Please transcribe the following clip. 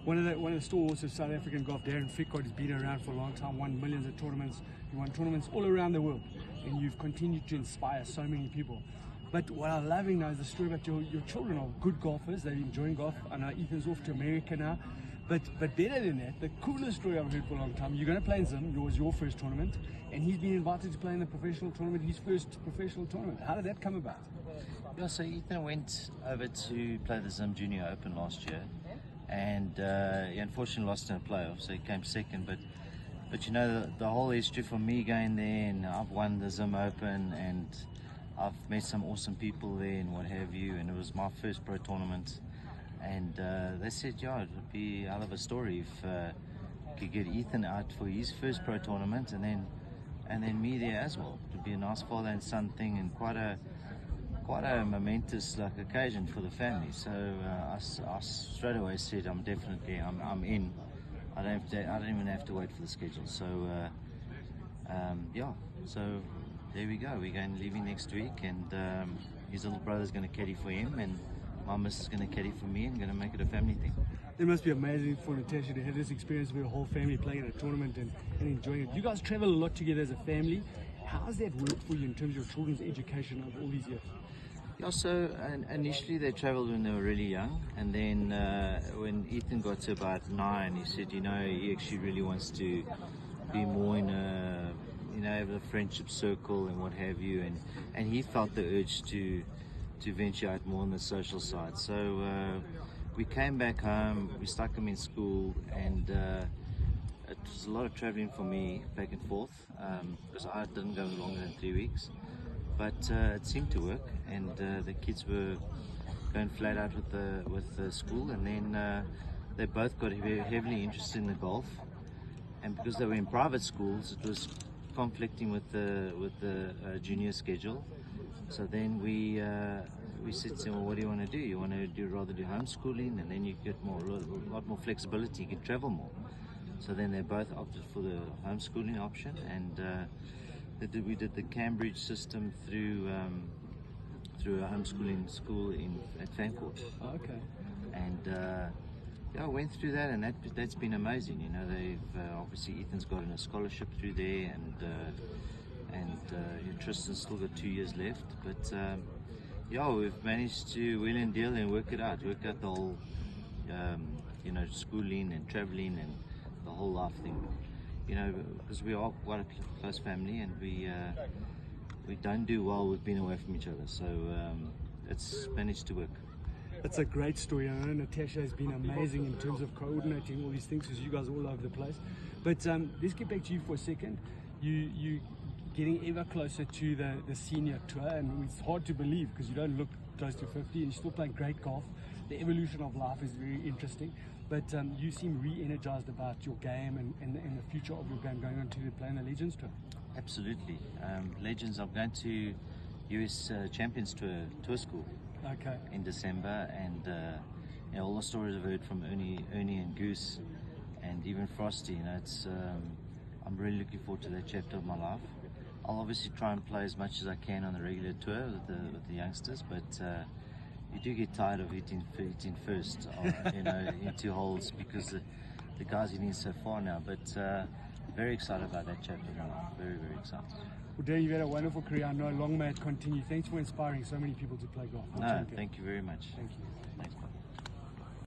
One of the stalwarts of South African golf, Darren Fichardt, has been around for a long time, won millions of tournaments. You won tournaments all around the world, and you've continued to inspire so many people. But what I'm loving now is the story about your children are good golfers. They're enjoying golf. I know Ethan's off to America now. But better than that, the coolest story I've heard for a long time, you're going to play in Zim, it was your first tournament, and he's been invited to play in the professional tournament, his first professional tournament. How did that come about? Yeah, so Ethan went over to play the Zim Junior Open last year, and he unfortunately lost in a playoff, so he came second. But you know, the whole history for me going there, and I've won the Zim Open, and I've met some awesome people there and what have you, and it was my first pro tournament. And they said, yeah, it would be a hell of a story if we could get Ethan out for his first pro tournament, and then me there as well. It would be a nice father and son thing, and quite a momentous occasion for the family. So I straight away said, I'm in. I don't even have to wait for the schedule. So yeah, so there we go. We're leaving next week, and his little brother's going to caddy for him, and my missus is going to caddy for me, and going to make it a family thing. It must be amazing for Natasha to have this experience with your whole family playing in a tournament and enjoying it. You guys travel a lot together as a family. How has that worked for you in terms of your children's education over all these years? Yeah, so initially they traveled when they were really young, and then when Ethan got to about 9, he said, you know, he actually really wants to be more in a, you know, have a friendship circle and what have you, and he felt the urge to venture out more on the social side. So we came back home, we stuck him in school, and it was a lot of traveling for me back and forth, because I didn't go longer than 3 weeks. But it seemed to work, and the kids were going flat out with the school, and then they both got heavily interested in the golf. And because they were in private schools, it was conflicting with the junior schedule. So then we said to them, well, what do you want to do? You want to rather do homeschooling, and then you get a lot more flexibility, you can travel more. So then they both opted for the homeschooling option, and we did the Cambridge system through a homeschooling school at Fancourt. Oh, okay. And yeah, I went through that, and that's been amazing. You know, they've obviously Ethan's gotten a scholarship through there, and Tristan's still got 2 years left. But yeah, we've managed to wheel and deal and work out the whole you know, schooling and traveling and the whole life thing. You know, because we are quite a close family, and we don't do well with being away from each other. So it's managed to work. That's a great story. I know Natasha has been amazing in terms of coordinating all these things, because you guys are all over the place. But let's get back to you for a second. You getting ever closer to the senior tour, and it's hard to believe because you don't look close to 50 and you're still playing great golf. The evolution of life is very interesting, but you seem re-energized about your game and the future of your game going on to playing the Legends Tour. Absolutely. Legends, I'm going to US Champions Tour School in December, and you know, all the stories I've heard from Ernie and Goose, and even Frosty, you know, it's I'm really looking forward to that chapter of my life. I'll obviously try and play as much as I can on the regular tour with the youngsters, but you do get tired of hitting first, you know, in 2 holes, because the guys are hitting so far now. But very excited about that chapter of my life. Very, very excited. Well, Darren, you've had a wonderful career. I know long may it continue. Thanks for inspiring so many people to play golf. No, thank you very much. Thank you. Thanks.